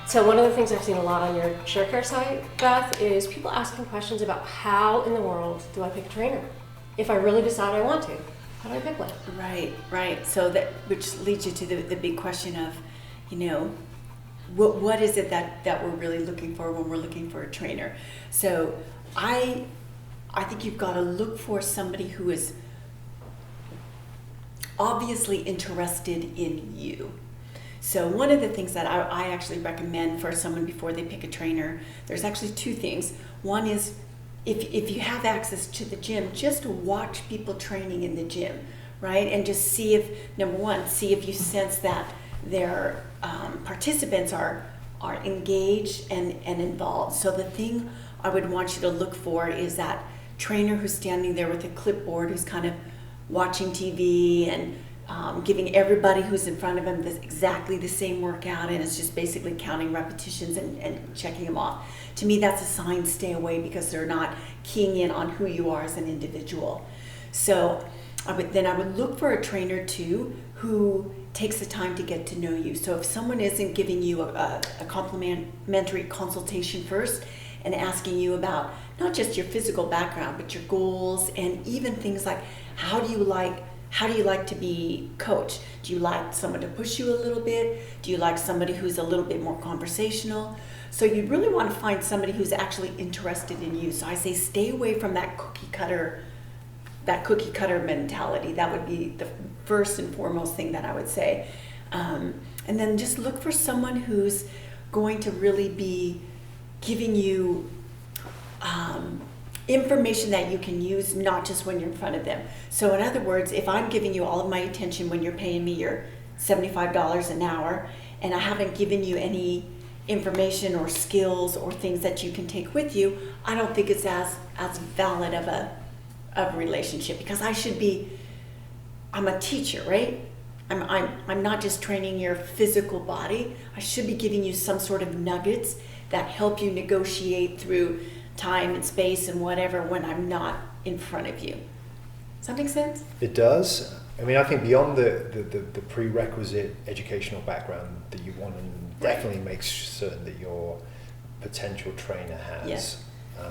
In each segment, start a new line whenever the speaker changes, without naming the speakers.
So one of the things I've seen a lot on your ShareCare site, Beth, is people asking questions about how in the world do I pick a trainer? If I really decide I want to, how do I pick one?
Right. So that, which leads you to the big question of, what is it that we're really looking for when we're looking for a trainer? So I think you've got to look for somebody who is obviously interested in you. So one of the things that I actually recommend for someone before they pick a trainer, there's actually two things. One is if you have access to the gym, just watch people training in the gym, right? And just see if, number one, see if you sense that their participants are engaged and involved. So the thing I would want you to look for is that trainer who's standing there with a clipboard, who's kind of watching TV and giving everybody who's in front of him exactly the same workout, and it's just basically counting repetitions and checking them off. To me, that's a sign stay away, because they're not keying in on who you are as an individual. So I would look for a trainer too who takes the time to get to know you. So if someone isn't giving you a complimentary consultation first and asking you about not just your physical background, but your goals, and even things like how do you like to be coached? Do you like someone to push you a little bit? Do you like somebody who's a little bit more conversational? So you really want to find somebody who's actually interested in you. So I say stay away from that cookie cutter mentality. That would be the first and foremost thing that I would say. And then just look for someone who's going to really be giving you information that you can use, not just when you're in front of them. So in other words, if I'm giving you all of my attention when you're paying me your $75 an hour, and I haven't given you any information or skills or things that you can take with you, I don't think it's as valid of a relationship, because I'm a teacher, right? I'm not just training your physical body. I should be giving you some sort of nuggets that help you negotiate through time and space and whatever when I'm not in front of you. Does that make sense?
It does. I mean, I think beyond the prerequisite educational background that you want, and definitely make certain that your potential trainer has.
Yes.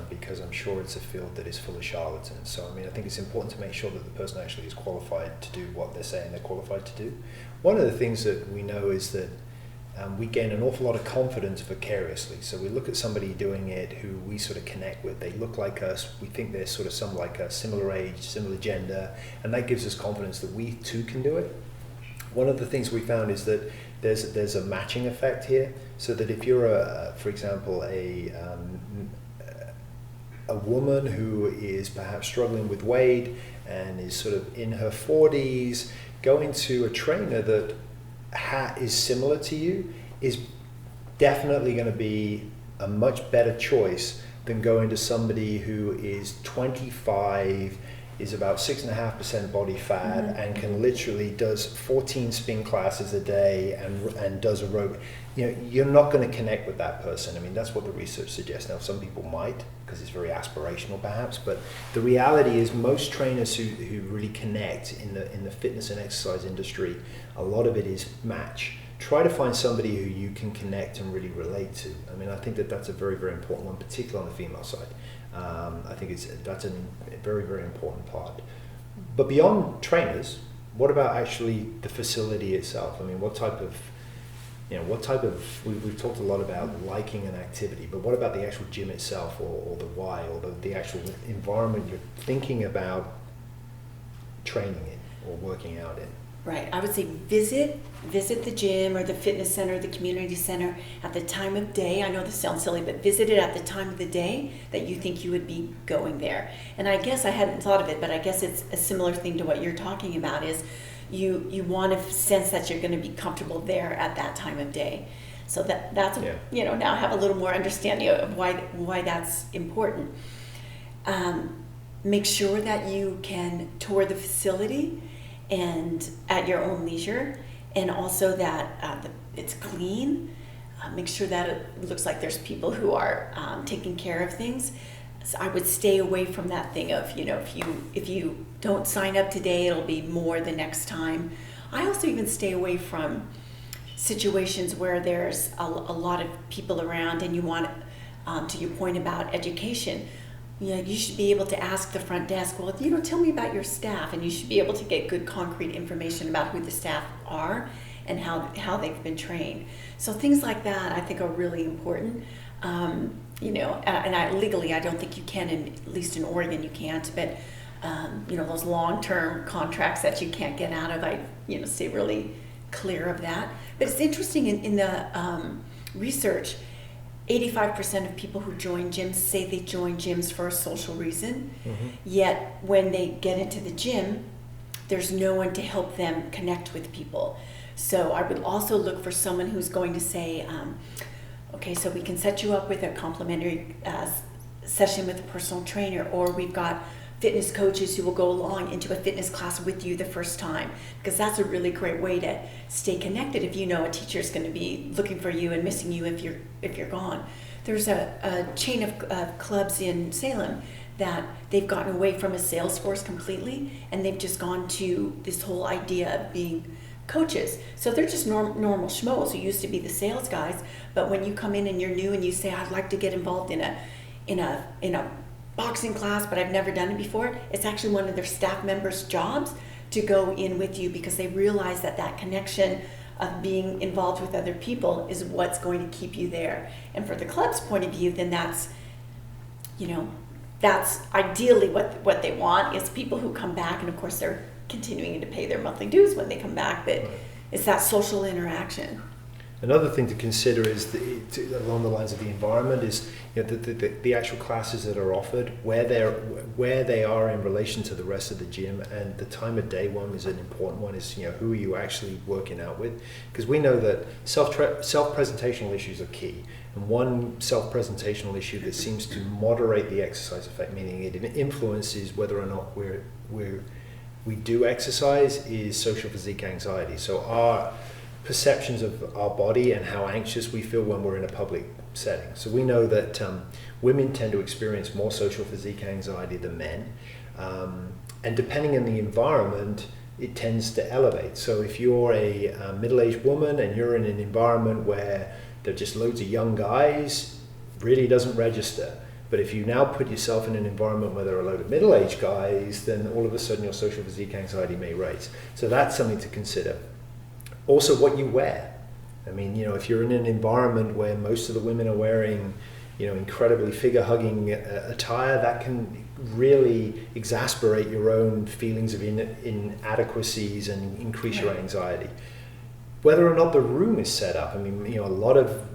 Because I'm sure it's a field that is full of charlatans. So I mean, I think it's important to make sure that the person actually is qualified to do what they're saying they're qualified to do. One of the things that we know is that we gain an awful lot of confidence vicariously. So we look at somebody doing it who we sort of connect with. They look like us. We think they're sort of some like a similar age, similar gender, and that gives us confidence that we too can do it. One of the things we found is that there's a matching effect here. So that if you're for example, a woman who is perhaps struggling with weight and is sort of in her 40s, going to a trainer that is similar to you is definitely going to be a much better choice than going to somebody who is 25, is about 6.5% body fat, and can literally does 14 spin classes a day and does aerobic. You're not going to connect with that person. I mean, that's what the research suggests. Now, some people might, because it's very aspirational perhaps, but the reality is most trainers who really connect in the fitness and exercise industry, a lot of it is match. Try to find somebody who you can connect and really relate to. I mean, I think that's a very, very important one, particularly on the female side. I think that's a very, very important part. But beyond trainers, what about actually the facility itself? I mean, what type of, we've talked a lot about liking an activity, but what about the actual gym itself, or the why, or the actual environment you're thinking about training in or working out in?
Right. I would say visit the gym or the fitness center, the community center at the time of day. I know this sounds silly, but visit it at the time of the day that you think you would be going there. And I guess I hadn't thought of it, but I guess it's a similar thing to what you're talking about, is you want to sense that you're going to be comfortable there at that time of day. So that's now I have a little more understanding of why that's important. Make sure that you can tour the facility and at your own leisure, and also that it's clean. Make sure that it looks like there's people who are taking care of things. So I would stay away from that thing of, if you don't sign up today, it'll be more the next time. I also even stay away from situations where there's a lot of people around and you want, to your point about education, you should be able to ask the front desk, well, tell me about your staff, and you should be able to get good concrete information about who the staff are and how they've been trained. So things like that I think are really important. And legally I don't think you can, at least in Oregon you can't, but those long-term contracts that you can't get out of, I stay really clear of that. But it's interesting in the research, 85% of people who join gyms say they join gyms for a social reason. Mm-hmm. Yet when they get into the gym, there's no one to help them connect with people. So I would also look for someone who's going to say, okay, so we can set you up with a complimentary session with a personal trainer, or we've got fitness coaches who will go along into a fitness class with you the first time, because that's a really great way to stay connected if a teacher's going to be looking for you and missing you if you're gone. There's a chain of clubs in Salem that they've gotten away from a sales force completely, and they've just gone to this whole idea of being coaches. So they're just normal schmoes who used to be the sales guys, but when you come in and you're new and you say, I'd like to get involved in a boxing class, but I've never done it before, it's actually one of their staff members' jobs to go in with you, because they realize that connection of being involved with other people is what's going to keep you there. And for the club's point of view, then that's ideally what they want, is people who come back, and of course they're continuing to pay their monthly dues when they come back, but it's that social interaction.
Another thing to consider is along the lines of the environment is the actual classes that are offered, where they are in relation to the rest of the gym, and the time of day one is an important one. Is who are you actually working out with? Because we know that self-presentational issues are key, and one self-presentational issue that seems to moderate the exercise effect, meaning it influences whether or not we do exercise, is social physique anxiety. So our perceptions of our body and how anxious we feel when we're in a public setting. So we know that women tend to experience more social physique anxiety than men, and depending on the environment, it tends to elevate. So if you're a middle-aged woman and you're in an environment where there are just loads of young guys, really doesn't register. But if you now put yourself in an environment where there are a load of middle-aged guys, then all of a sudden your social physique anxiety may raise. So that's something to consider. Also, what you wear. I mean, if you're in an environment where most of the women are wearing, incredibly figure-hugging attire, that can really exasperate your own feelings of inadequacies and increase your anxiety. Whether or not the room is set up. I mean, a lot of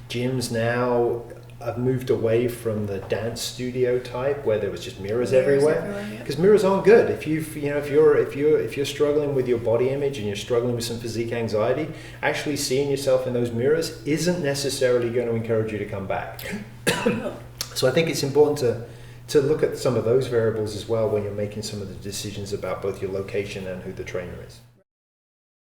gyms now have moved away from the dance studio type where there was just mirrors everywhere, because mirrors aren't good. If you're struggling with your body image and you're struggling with some physique anxiety, actually seeing yourself in those mirrors isn't necessarily going to encourage you to come back. So I think it's important to look at some of those variables as well when you're making some of the decisions about both your location and who the trainer is.